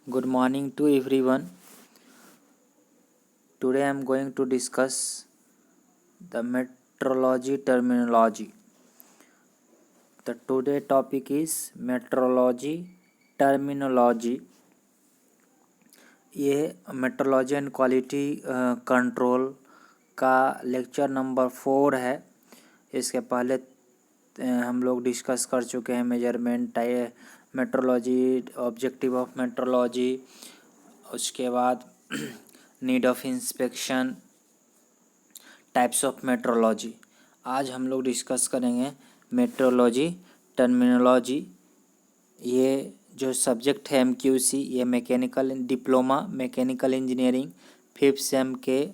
Good morning to everyone. Today I am going to discuss the metrology terminology. The today topic is metrology terminology. ये metrology and quality control का lecture number 4 है। इसके पहले हम लोग discuss कर चुके हैं measurement metrology, objective of metrology, उसके बाद need of inspection, types of metrology. आज हम लोग डिस्कस करेंगे मेट्रोलॉजी टर्मिनोलॉजी। ये जो सब्जेक्ट है MQC, ये mechanical diploma mechanical engineering 5th same के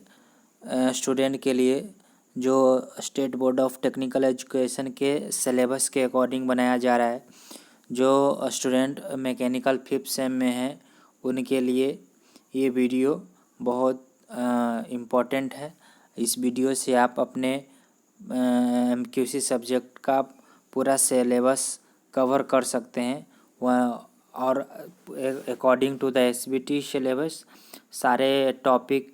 स्टूडेंट के लिए जो state board of technical education के सिलेबस के अकॉर्डिंग बनाया जा रहा है। जो स्टूडेंट मैकेनिकल 5th सेम में हैं उनके लिए ये वीडियो बहुत इम्पोर्टेंट है। इस वीडियो से आप अपने MQC सब्जेक्ट का पूरा सिलेबस कवर कर सकते हैं। वह और according to the SBT syllabus सारे टॉपिक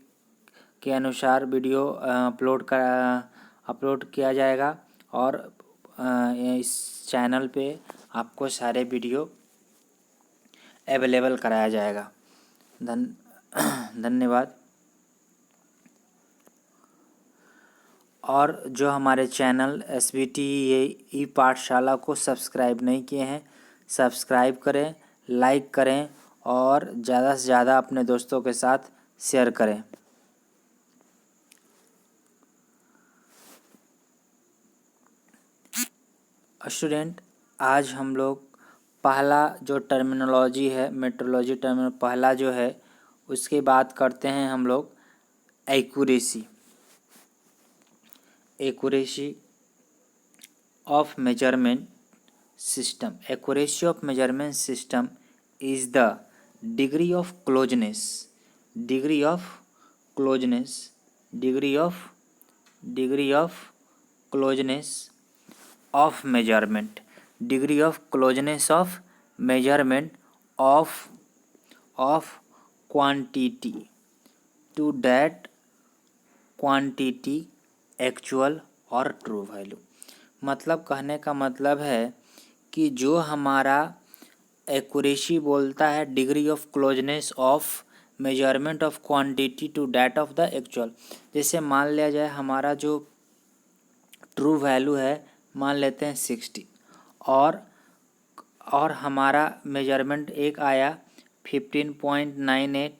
के अनुसार वीडियो अपलोड किया जाएगा और इस चैनल पे आपको सारे वीडियो अवेलेबल कराया जाएगा। धन्यवाद। और जो हमारे चैनल SBT ई पाठशाला को सब्सक्राइब नहीं किए हैं, सब्सक्राइब करें, लाइक करें और ज़्यादा से ज़्यादा अपने दोस्तों के साथ शेयर करें। स्टूडेंट, आज हम लोग पहला जो टर्मिनोलॉजी है मेट्रोलॉजी पहला जो है उसकी बात करते हैं हम लोग accuracy of measurement system. Accuracy of measurement system is the degree of closeness of measurement of quantity to that quantity actual और ट्रू वैल्यू। मतलब कहने का मतलब है कि जो हमारा एक्यूरेसी बोलता है degree of closeness of measurement of quantity to that of the actual. जैसे मान लिया जाए हमारा जो ट्रू वैल्यू है मान लेते हैं 60 और हमारा मेजरमेंट एक आया 15.98,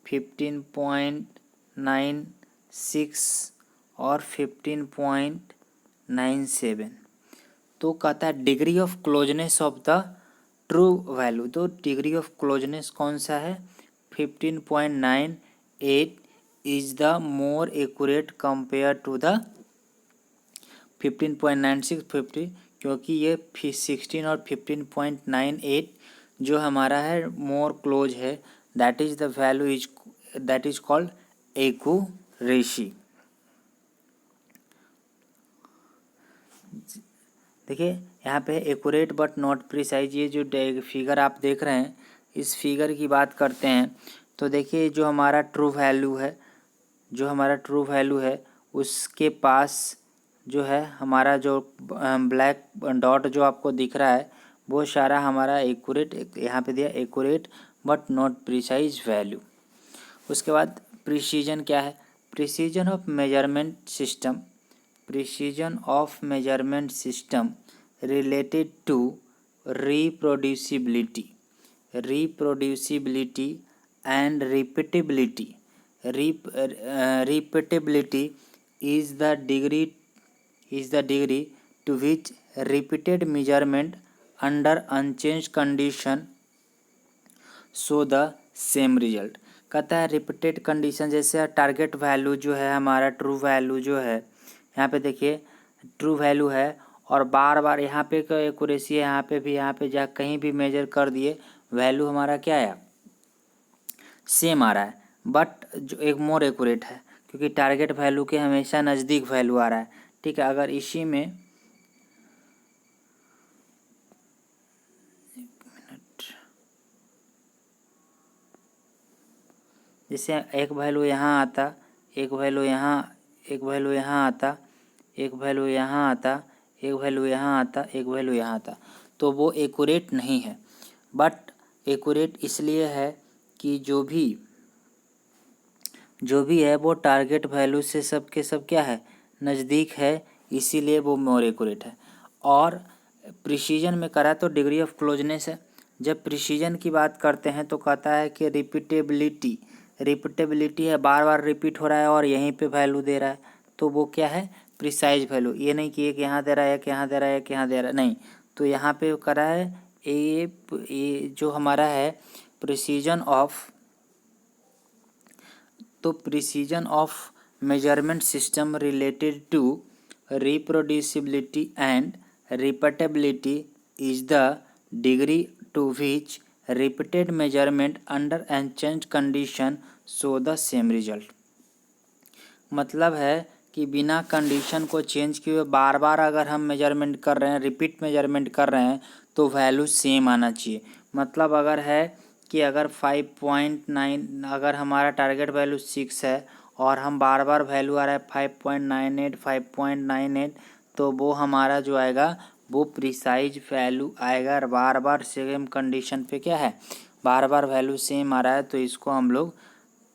15.96 और 15.97। तो कहता है degree of closeness of the true value. तो डिग्री ऑफ क्लोजनेस कौन सा है? 15.98 is the more accurate compare to the 15.96 50, क्योंकि ये 16 और 15.98 जो हमारा है मोर क्लोज है। That is the value that is called accuracy. देखिए यहाँ पे एक्यूरेट बट नॉट प्रिसाइज, ये जो फिगर आप देख रहे हैं इस फिगर की बात करते हैं। तो देखिए जो हमारा ट्रू वैल्यू है उसके पास जो है हमारा जो ब्लैक डॉट जो आपको दिख रहा है वो सारा हमारा एक्यूरेट, यहाँ पे दिया accurate but not precise value. उसके बाद प्रिसीजन क्या है? Precision of measurement system related to reproducibility and repeatability. Repeatability is the degree to which repeated measurement under unchanged condition show the same result। कहता है repeated condition, जैसे target value जो है हमारा ट्रू वैल्यू जो है यहाँ पे देखिए ट्रू वैल्यू है और बार बार यहाँ पे एक्यूरेसी है, यहाँ पे भी, यहाँ पे जा कहीं भी मेजर कर दिए वैल्यू हमारा क्या आया? सेम आ रहा है, बट जो एक मोर एक्यूरेट है क्योंकि टारगेट वैल्यू के हमेशा नज़दीक वैल्यू आ रहा है। ठीक है, अगर इसी में जैसे एक वैल्यू यहाँ आता, एक वैल्यू यहाँ, एक वैल्यू यहाँ आता, एक वैल्यू यहाँ आता, एक वैल्यू यहाँ आता, एक वैल्यू यहाँ आता, तो वो एक्यूरेट नहीं है। बट एक्यूरेट इसलिए है कि जो भी है वो टारगेट वैल्यू से सब के सब क्या है, नज़दीक है, इसीलिए वो मोर एक्यूरेट है। और प्रिसीजन में करा तो डिग्री ऑफ क्लोजनेस है। जब प्रिसीजन की बात करते हैं तो कहता है कि रिपीटेबिलिटी, रिपीटेबिलिटी है, बार बार रिपीट हो रहा है और यहीं पे वैल्यू दे रहा है, तो वो क्या है, प्रिसाइज वैल्यू। ये नहीं कि एक यहाँ दे रहा है, एक यहाँ दे रहा है, एक यहाँ दे रहा है, नहीं, तो यहाँ पे करा है ये जो हमारा है प्रिसीजन ऑफ, तो precision of measurement system related to reproducibility and repeatability is the degree to which repeated measurement under unchanged condition show the same result. मतलब है कि बिना कंडीशन को चेंज किए बार बार अगर हम मेजरमेंट कर रहे हैं, रिपीट मेजरमेंट कर रहे हैं, तो वैल्यू सेम आना चाहिए। मतलब अगर है कि अगर 5.9, अगर हमारा टारगेट वैल्यू 6 है और हम बार बार वैल्यू आ रहा है 5.98, 5.98, तो वो हमारा जो आएगा वो प्रिसाइज वैल्यू आएगा। बार बार सेम कंडीशन पे क्या है, बार बार वैल्यू सेम आ रहा है, तो इसको हम लोग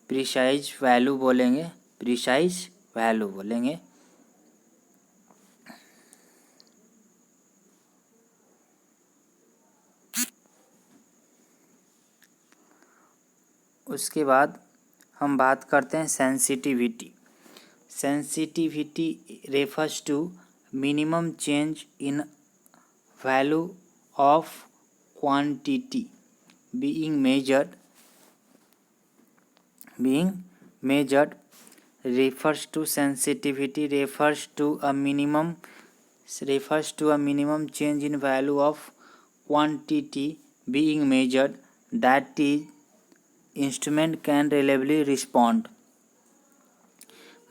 प्रिसाइज वैल्यू बोलेंगे, प्रिसाइज वैल्यू बोलेंगे। उसके बाद हम बात करते हैं sensitivity. Sensitivity refers to minimum change in value of quantity being measured refers to sensitivity refers to a minimum change in value of quantity being measured that is instrument can reliably respond।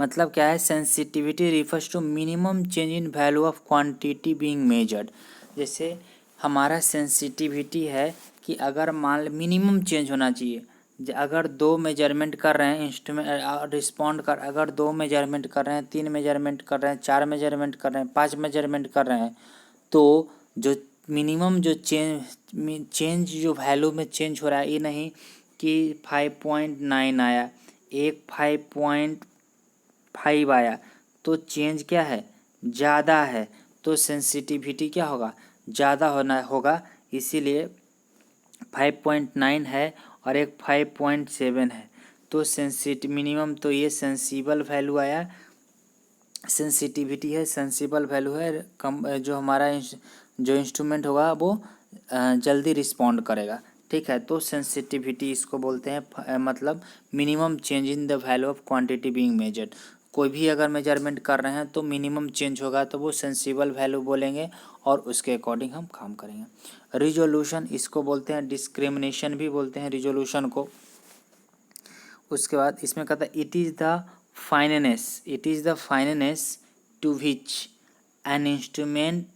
मतलब क्या है, sensitivity refers to minimum change in value of quantity being measured. जैसे हमारा sensitivity है कि अगर मान minimum change होना चाहिए, अगर 2 मेजरमेंट कर रहे हैं इंस्ट्रूमेंट रिस्पॉन्ड कर, अगर 2 मेजरमेंट कर रहे हैं, 3 मेजरमेंट कर रहे हैं, 4 मेजरमेंट कर रहे हैं, 5 मेजरमेंट कर रहे हैं, तो जो मिनिमम जो चेंज जो वैल्यू में चेंज हो रहा है, ये नहीं कि 5.9 आया, एक 5.5 आया, तो चेंज क्या है, ज़्यादा है, तो सेंसिटिविटी क्या होगा, ज़्यादा होगा। इसीलिए 5.9 है और एक 5.7 है, तो मिनिमम, तो ये सेंसिबल वैल्यू आया, सेंसिटिविटी है, सेंसिबल वैल्यू है, कम जो हमारा जो इंस्ट्रूमेंट होगा वो जल्दी रिस्पॉन्ड करेगा। ठीक है, तो सेंसिटिविटी इसको बोलते हैं, मतलब minimum change in the value of quantity being measured. कोई भी अगर मेजरमेंट कर रहे हैं तो मिनिमम चेंज होगा तो वो सेंसिबल वैल्यू बोलेंगे और उसके अकॉर्डिंग हम काम करेंगे। रिजोल्यूशन इसको बोलते हैं, डिस्क्रिमिनेशन भी बोलते हैं रिजोल्यूशन को। उसके बाद इसमें कहता है it is the fineness to which an instrument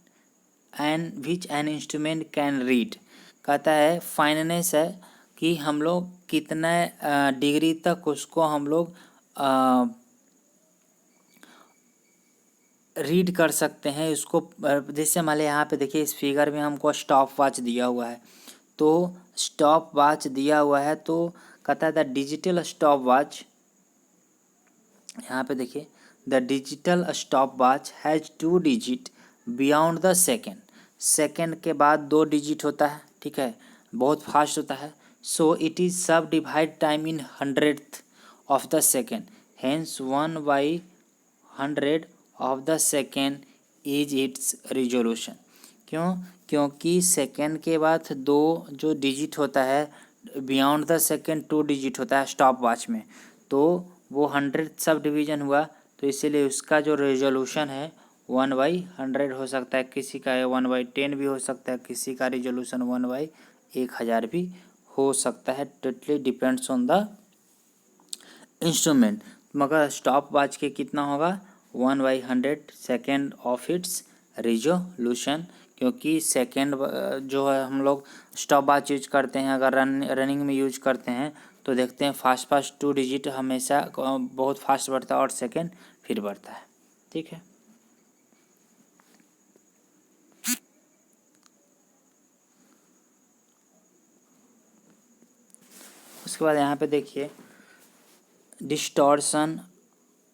can read. कहता है फाइनेनेस है कि हम लोग कितना डिग्री तक उसको हम लोग रीड कर सकते हैं इसको। जैसे मान लिया यहाँ पे देखिए इस फिगर में हमको स्टॉप वॉच दिया हुआ है, तो स्टॉप वॉच दिया हुआ है, तो कहता है द डिजिटल स्टॉप वॉच, यहाँ पे देखिए the digital stop watch has 2 digit beyond the second के बाद 2 डिजिट होता है, ठीक है, बहुत फास्ट होता है। सो इट इज़ सब divide time in 100th of the second, hence 1/100 of the second is it's resolution. क्योंकि सेकेंड के बाद 2 जो डिजिट होता है, बियॉन्ड द सेकेंड 2 डिजिट होता है स्टॉप वॉच में, तो वो 100 सब डिवीज़न हुआ, तो इसीलिए उसका जो रेजोल्यूशन है 1/100 हो सकता है, किसी का 1/10 भी हो सकता है, किसी का रेजोल्यूशन 1/1000 भी हो सकता है। Totally depends on the instrument. मगर स्टॉप वॉच के कितना होगा 1/100 सेकेंड ऑफ इट्स रिजोल्यूशन, क्योंकि सेकेंड जो है हम लोग स्टॉप वॉच यूज करते हैं, अगर रनिंग में यूज करते हैं तो देखते हैं फास्ट फास्ट 2 डिजिट हमेशा बहुत फास्ट बढ़ता है और सेकेंड फिर बढ़ता है। ठीक है, उसके बाद यहाँ पे देखिए डिस्टॉर्शन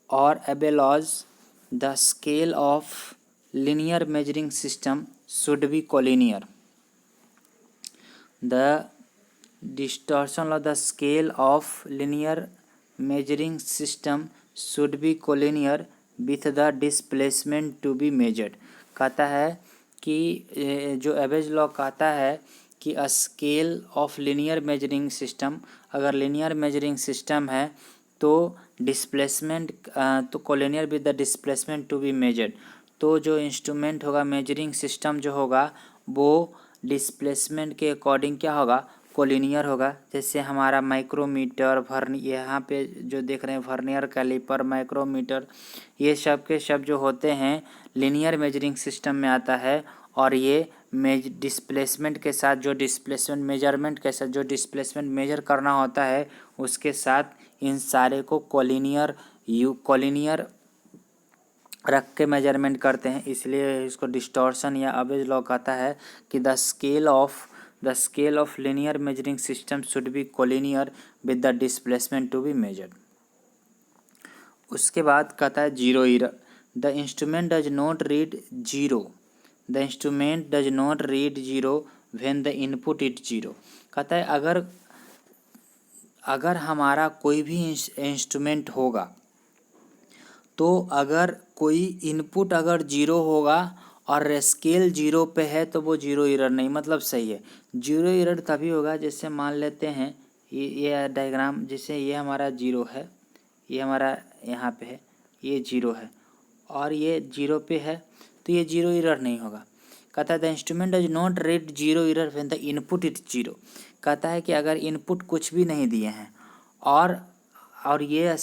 और एबेलॉज the scale of linear measuring system should be collinear. The distortion of the scale of linear measuring system should be collinear with the displacement to be measured. कहता है कि जो एवरेज लॉ कहता है कि scale of linear measuring system, अगर linear measuring system है तो डिस्प्लेसमेंट तो colinear with the displacement to be measured, तो जो इंस्ट्रूमेंट होगा मेजरिंग सिस्टम जो होगा वो डिस्प्लेसमेंट के अकॉर्डिंग क्या होगा, कोलिनियर होगा। जैसे हमारा माइक्रोमीटर, यहाँ पे जो देख रहे हैं वर्नियर कैलिपर, माइक्रोमीटर, ये सब के सब जो होते हैं लिनियर मेजरिंग सिस्टम में आता है। और ये डिस्प्लेसमेंट के साथ जो डिस्प्लेसमेंट मेजरमेंट के साथ जो डिस्प्लेसमेंट मेजर करना होता है उसके साथ इन सारे को कोलिनियर रख के मेजरमेंट करते हैं, इसलिए इसको डिस्टॉर्शन या एवरेज लॉ कहता है कि the scale of linear measuring system should be colinear with the displacement to be measured. उसके बाद कहता है zero error, the instrument does not read zero when the input is zero. कहता है अगर हमारा कोई भी इंस्ट्रूमेंट होगा तो अगर कोई इनपुट अगर जीरो होगा और स्केल जीरो पे है तो वो जीरो एरर नहीं, मतलब सही है। जीरो एरर तभी होगा जैसे मान लेते हैं ये डायग्राम, जैसे ये हमारा जीरो है, ये हमारा यहाँ पे है, ये जीरो है और ये जीरो पे है, तो ये जीरो एरर नहीं होगा। कहता है the instrument does not read zero error when the input is zero. कहता है कि अगर इनपुट कुछ भी नहीं दिए हैं और ये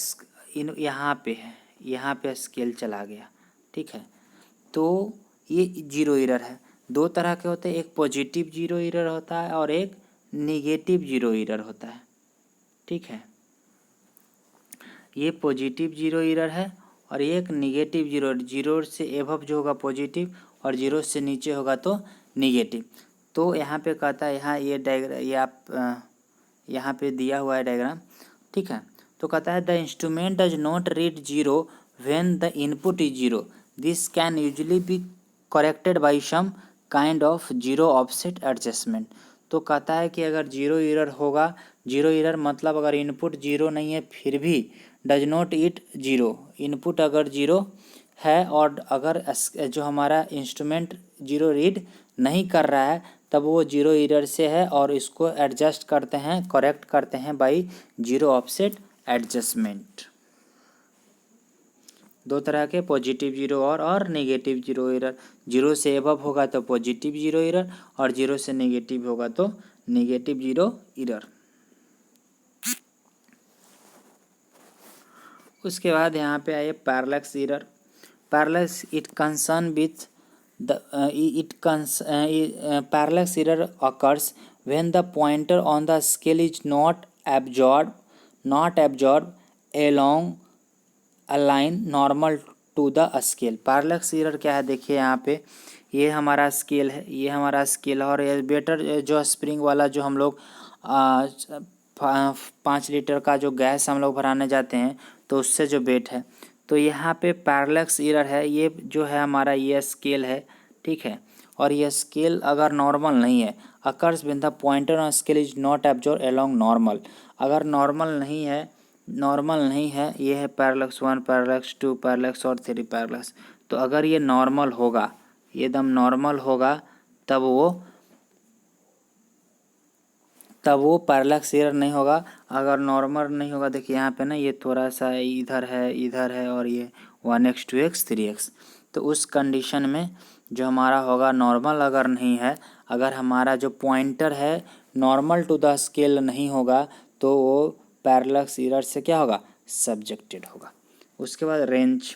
यहाँ पे है, यहाँ पे स्केल चला गया, ठीक है, तो ये जीरो एरर है। दो तरह के होते हैं, एक पॉजिटिव जीरो एरर होता है और एक निगेटिव जीरो एरर होता है। ठीक है, ये पॉजिटिव जीरो एरर है और एक निगेटिव जीरो से एबव जो होगा पॉजिटिव और जीरो से नीचे होगा तो निगेटिव। तो यहाँ पे कहता है, यहाँ ये डायग्राम, ये आप यहाँ पे दिया हुआ है डायग्राम, ठीक है। तो कहता है the instrument does not read zero when the input is zero, this can usually be corrected by some kind of zero offset adjustment. तो कहता है कि अगर जीरो एरर होगा, जीरो एरर मतलब अगर इनपुट जीरो नहीं है फिर भी does not it zero, input अगर जीरो है और अगर जो हमारा इंस्ट्रूमेंट जीरो रीड नहीं कर रहा है तब वो जीरो एरर से है और इसको एडजस्ट करते हैं, करेक्ट करते हैं बाय जीरो ऑफसेट एडजस्टमेंट। दो तरह के पॉजिटिव जीरो और नेगेटिव जीरो एरर, जीरो से एबव होगा तो पॉजिटिव जीरो एरर और जीरो से नेगेटिव होगा तो नेगेटिव जीरो एरर। उसके बाद यहाँ पे आए parallax error. Parallax it concern with parallax error occurs when the pointer on the scale is not absorbed along a line normal to the scale। Parallax error क्या है, देखिए यहाँ पे ये हमारा स्केल है, ये हमारा स्केल है और ये बेटर जो स्प्रिंग वाला जो हम लोग 5 लीटर का जो गैस हम लोग भराने जाते हैं तो उससे जो वेट है, तो यहाँ पे पैरेलक्स एरर है। ये जो है हमारा ये स्केल है, ठीक है, और ये स्केल अगर नॉर्मल नहीं है, occurs when the pointer on scale is not absorb along normal, अगर नॉर्मल नहीं है, ये है पैरेलक्स 1, पैरेलक्स 2, पैरेलक्स और 3 पैरेलक्स। तो अगर ये नॉर्मल होगा, ये एकदम नॉर्मल होगा तब वो पैरेलक्स एरर नहीं होगा। अगर नॉर्मल नहीं होगा, देखिए यहाँ पे ना ये थोड़ा सा इधर है और ये 1x 2x 3x, तो उस कंडीशन में जो हमारा होगा नॉर्मल अगर नहीं है, अगर हमारा जो पॉइंटर है नॉर्मल टू द स्केल नहीं होगा तो वो पैरेलक्स एरर से क्या होगा, सब्जेक्टेड होगा। उसके बाद रेंज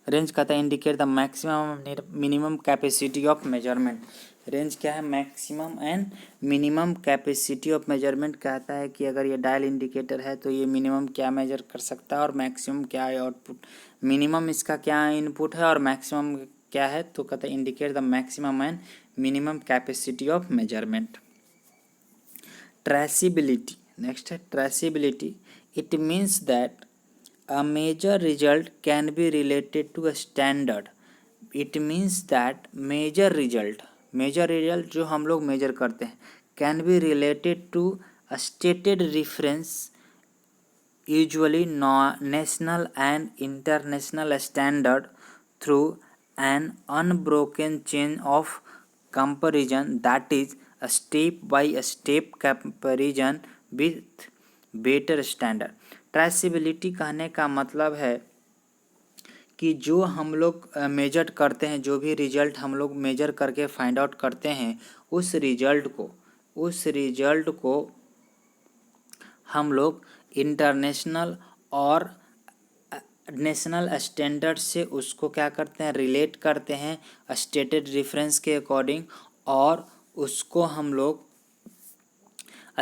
कहता है indicate the maximum minimum capacity of measurement. Range क्या है, maximum and minimum capacity of measurement कहता है कि अगर ये डायल इंडिकेटर है तो ये मिनिमम क्या मेजर कर सकता है और मैक्सिमम क्या है आउटपुट, मिनिमम इसका क्या इनपुट है और मैक्सिमम क्या है, तो कहता है indicate the maximum and minimum capacity of measurement. Traceability, next है traceability. It means that a major result can be related to a standard. It means that major result जो हम लोग मेजर करते हैं can be related to a stated reference, usually national and international standard, through an unbroken chain of comparison, that is a step by step comparison with better standard. Traceability कहने का मतलब है कि जो हम लोग मेजर करते हैं, जो भी रिजल्ट हम लोग मेजर करके फाइंड आउट करते हैं, उस रिजल्ट को हम लोग इंटरनेशनल और नेशनल स्टैंडर्ड से उसको क्या करते हैं, रिलेट करते हैं स्टेटेड रेफरेंस के अकॉर्डिंग, और उसको हम लोग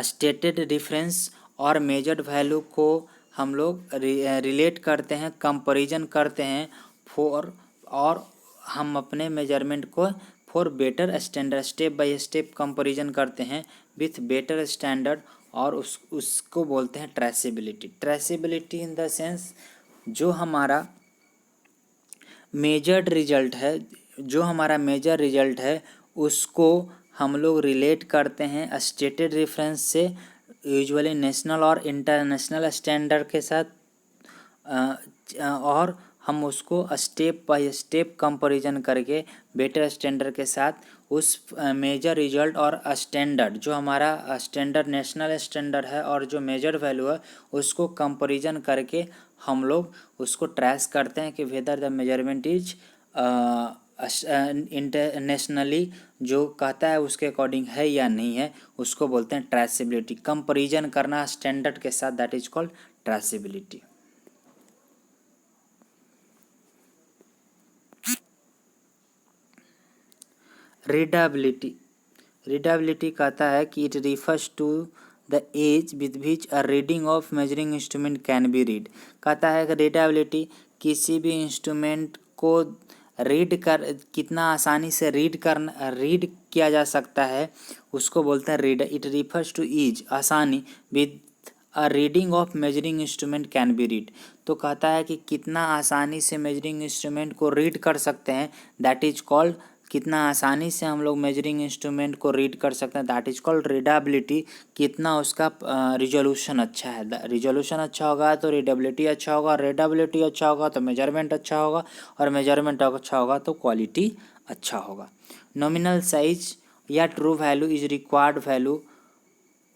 स्टेटेड रेफरेंस और मेजर्ड वैल्यू को हम लोग रिलेट करते हैं, कंपैरिजन करते हैं और हम अपने मेजरमेंट को for better standard step by step comparison करते हैं विथ बेटर स्टैंडर्ड, और उसको बोलते हैं traceability. Traceability in the sense जो हमारा मेजर रिजल्ट है उसको हम लोग रिलेट करते हैं स्टेटेड रेफरेंस से, यूजुअली नेशनल और इंटरनेशनल स्टैंडर्ड के साथ, और हम उसको स्टेप बाय स्टेप कंपैरिजन करके बेटर स्टैंडर्ड के साथ उस मेजर रिजल्ट और स्टैंडर्ड, जो हमारा स्टैंडर्ड नेशनल स्टैंडर्ड है और जो मेजर वैल्यू है उसको कंपैरिजन करके हम लोग उसको ट्रेस करते हैं कि whether the measurement is internationally जो कहता है उसके अकॉर्डिंग है या नहीं है, उसको बोलते हैं ट्रेसिबिलिटी। कंपैरिजन करना स्टैंडर्ड के साथ, that is called traceability. Readability कहता है कि it refers to the ease with which a reading of measuring instrument can be read. कहता है कि रीडबिलिटी किसी भी इंस्ट्रूमेंट को कितना आसानी से रीड किया जा सकता है, उसको बोलते हैं read. It refers to ease, आसानी, with a reading of measuring instrument can be read. तो कहता है कि कितना आसानी से मेजरिंग इंस्ट्रूमेंट को रीड कर सकते हैं, दैट इज कॉल्ड, कितना आसानी से हम लोग मेजरिंग इंस्ट्रूमेंट को रीड कर सकते हैं, दैट इज कॉल्ड रीडबिलिटी। कितना उसका रिजोल्यूशन अच्छा है, रिजोल्यूशन अच्छा होगा तो रीडेबिलिटी अच्छा होगा, रीडेबिलिटी अच्छा होगा तो मेजरमेंट अच्छा होगा, और मेजरमेंट अच्छा होगा तो क्वालिटी अच्छा होगा। नॉमिनल साइज या true value is required value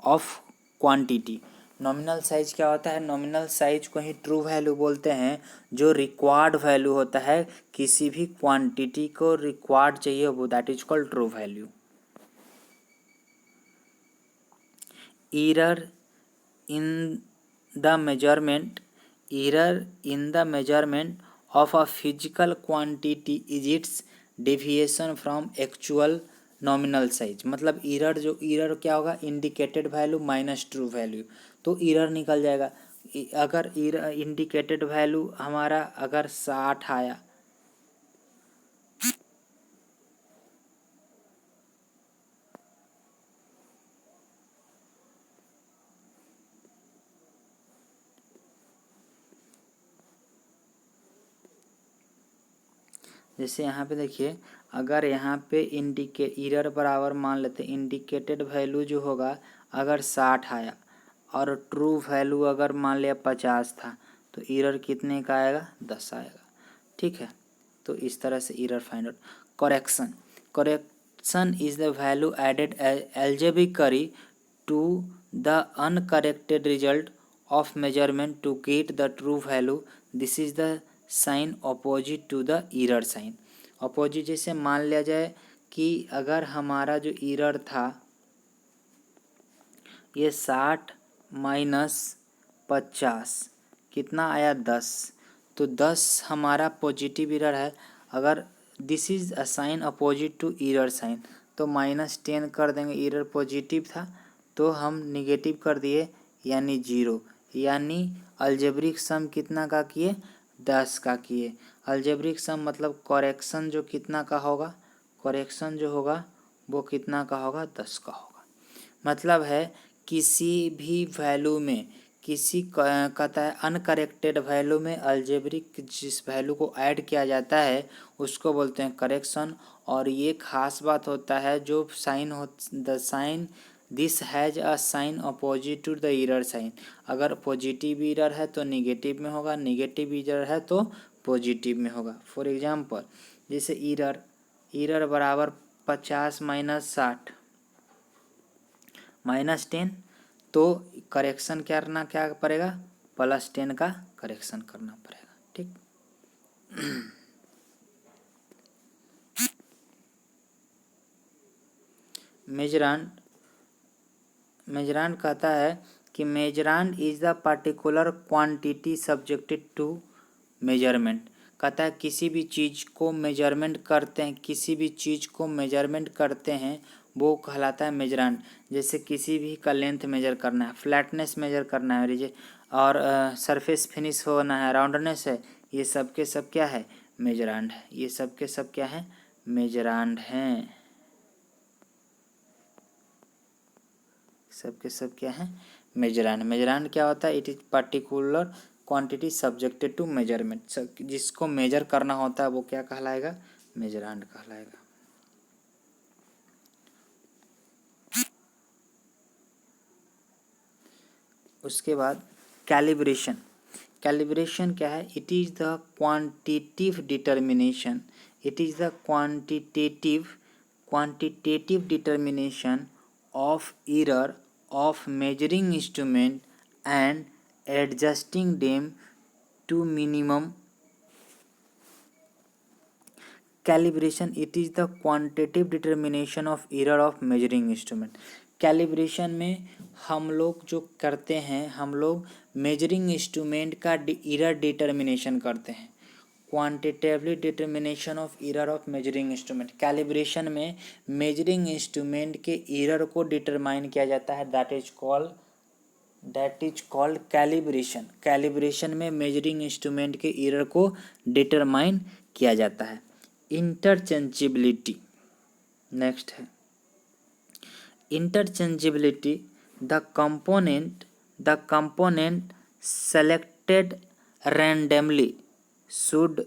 of quantity. Nominal size क्या होता है, नॉमिनल साइज को ही ट्रू वैल्यू बोलते हैं, जो रिक्वायर्ड वैल्यू होता है किसी भी क्वांटिटी को रिक्वायर्ड चाहिए वो, that is called true value. error in the measurement of a physical quantity is its deviation from actual nominal size. मतलब इरर क्या होगा, indicated value minus true value, तो इरर निकल जाएगा। अगर इंडिकेटेड वैल्यू हमारा अगर 60 आया, जैसे यहाँ पे देखिए, अगर यहाँ पे इरर बराबर मान लेते हैं, इंडिकेटेड वैल्यू जो होगा अगर 60 आया और ट्रू वैल्यू अगर मान लिया 50 था, तो इरर कितने का आएगा, 10 आएगा। ठीक है, तो इस तरह से error find out. Correction is the value added algebraically to the uncorrected result of measurement to get the true value. This is the sign opposite to the error sign. Opposite जैसे मान लिया जाए कि अगर हमारा जो इरर था ये 60 माइनस 50 कितना आया, 10, तो 10 हमारा पॉजिटिव इरर है। अगर this is a sign opposite to error sign, तो -10 कर देंगे। एरर पॉजिटिव था तो हम निगेटिव कर दिए यानी 0, यानी अलजेब्रिक सम कितना का किए, 10 का किए। अलजेब्रिक सम मतलब करेक्शन जो कितना का होगा, करेक्शन जो होगा वो कितना का होगा, 10 का होगा। मतलब है किसी भी वैल्यू में, किसी कहता है अनकरेक्टेड वैल्यू में अलजेब्रिक जिस वैल्यू को ऐड किया जाता है उसको बोलते हैं करेक्शन। और ये खास बात होता है जो साइन हो, the sign this has a sign opposite to the error sign. अगर पॉजिटिव एरर है तो निगेटिव में होगा, निगेटिव एरर है तो पॉजिटिव में होगा। फॉर एग्जांपल जैसे एरर बराबर 50 - 60 -10, तो करेक्शन करना क्या पड़ेगा, +10 का करेक्शन करना पड़ेगा। ठीक, मेजरांड कहता है कि measurand is the particular quantity subjected to measurement. कहता है किसी भी चीज़ को मेजरमेंट करते हैं, किसी भी चीज़ को मेजरमेंट करते हैं वो कहलाता है मेजरांड। जैसे किसी भी का लेंथ मेजर करना है, फ्लैटनेस मेजर करना है, और सरफेस फिनिश होना है, राउंडनेस है, ये सब के सब क्या है, मेजरांड है। ये सब के सब क्या है, मेजरांड हैं। सब के सब क्या है, मेजरांड। मेजरांड क्या होता है, it is particular quantity subjected to measurement. जिसको मेजर करना होता है वो क्या कहलाएगा, मेजरांड कहलाएगा। उसके बाद कैलिब्रेशन। कैलिब्रेशन क्या है, it is the quantitative determination, it is the quantitative determination of error of measuring instrument and adjusting them to minimum calibration. It is the quantitative determination of error of measuring instrument. Calibration में हम लोग जो करते हैं, हम लोग measuring instrument का error determination करते हैं। Quantitatively determination of error of measuring instrument. Calibration में मेजरिंग इंस्ट्रूमेंट के एरर को डिटरमाइन किया जाता है, that is called calibration. Calibration में मेजरिंग इंस्ट्रूमेंट के एरर को डिटरमाइन किया जाता है। इंटरचेंजेबिलिटी नेक्स्ट है। Interchangeability, the component selected randomly should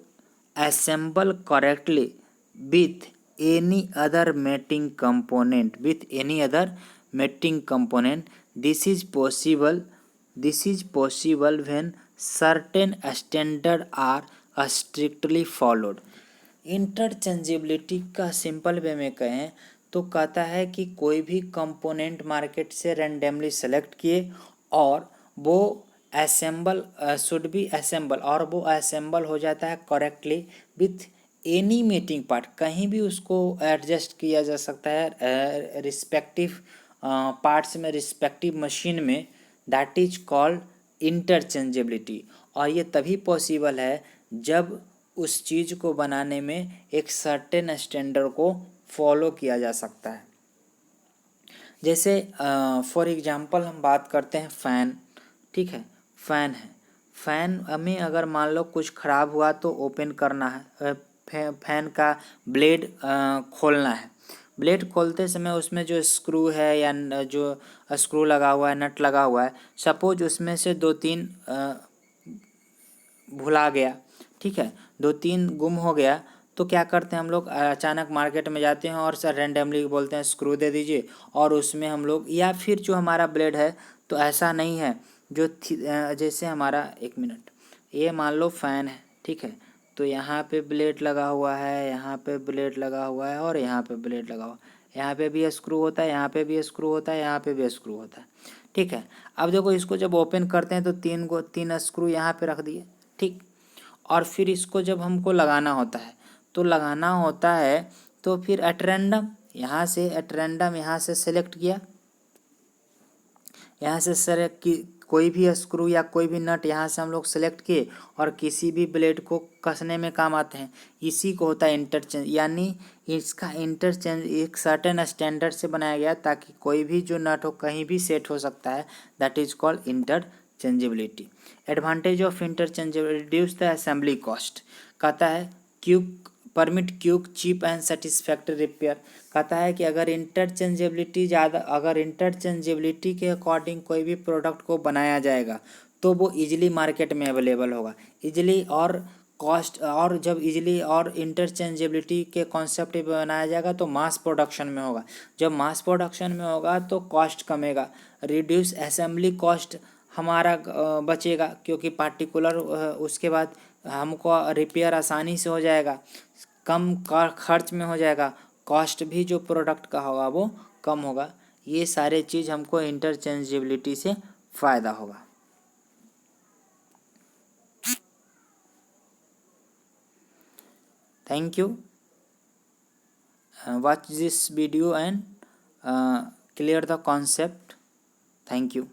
assemble correctly with any other mating component, this is possible when certain standards are strictly followed. Interchangeability का simple way में कहें तो कहता है कि कोई भी कंपोनेंट मार्केट से रैंडमली सेलेक्ट किए और वो शुड बी असेंबल, और वो असेंबल हो जाता है correctly with any mating part. कहीं भी उसको एडजस्ट किया जा सकता है रिस्पेक्टिव पार्ट्स में, रिस्पेक्टिव मशीन में, दैट इज कॉल्ड इंटरचेंजेबिलिटी। और ये तभी पॉसिबल है जब उस चीज़ को बनाने में एक सर्टेन स्टैंडर्ड को फॉलो किया जा सकता है। जैसे फॉर एग्जांपल हम बात करते हैं फ़ैन, ठीक है, फ़ैन है, फ़ैन हमें अगर मान लो कुछ ख़राब हुआ तो ओपन करना है, फैन का ब्लेड खोलना है। ब्लेड खोलते समय उसमें जो स्क्रू है या जो स्क्रू लगा हुआ है, नट लगा हुआ है, सपोज उसमें से 2-3 भुला गया, ठीक है, 2-3 गुम हो गया, तो क्या करते हैं हम लोग, अचानक मार्केट में जाते हैं और सर रैंडमली बोलते हैं स्क्रू दे दीजिए, और उसमें हम लोग, या फिर जो हमारा ब्लेड है तो ऐसा नहीं है जो जैसे हमारा 1 मिनट, ये मान लो फ़ैन है, ठीक है, तो यहाँ पे ब्लेड लगा हुआ है, यहाँ पे ब्लेड लगा हुआ है, और यहाँ पे ब्लेड लगा हुआ है, यहाँ पे भी स्क्रू होता है, यहाँ पे भी स्क्रू होता है, यहाँ पे भी स्क्रू होता है, ठीक है। अब देखो इसको जब ओपन करते हैं तो 3 स्क्रू यहाँ पे रख दिए, ठीक, और फिर इसको जब हमको लगाना होता है तो फिर एट रैंडम यहाँ से सेलेक्ट किया, यहाँ से सेलेक्ट कोई भी स्क्रू या कोई भी नट यहाँ से हम लोग सेलेक्ट किए और किसी भी ब्लेड को कसने में काम आते हैं। इसी को होता है इंटरचेंज, यानी इसका इंटरचेंज एक सर्टेन स्टैंडर्ड से बनाया गया ताकि कोई भी जो नट हो कहीं भी सेट हो सकता है। That is called interchangeability. Advantage of interchangeability, reduce the assembly cost. कहता है quick permit quick cheap and satisfactory repair. कहता है कि अगर इंटरचेंजेबिलिटी के अकॉर्डिंग कोई भी प्रोडक्ट को बनाया जाएगा तो वो इजीली मार्केट में अवेलेबल होगा, इजीली और कॉस्ट, और जब इजीली और इंटरचेंजेबिलिटी के कॉन्सेप्ट पे बनाया जाएगा तो मास प्रोडक्शन में होगा। जब मास प्रोडक्शन में होगा तो कॉस्ट कमेगा, रिड्यूस असेंबली कॉस्ट हमारा बचेगा, क्योंकि पार्टिकुलर उसके बाद हमको रिपेयर आसानी से हो जाएगा, कम खर्च में हो जाएगा, कॉस्ट भी जो प्रोडक्ट का होगा वो कम होगा। ये सारे चीज़ हमको इंटरचेंजेबिलिटी से फ़ायदा होगा। Thank you. watch this video and clear the concept. Thank you.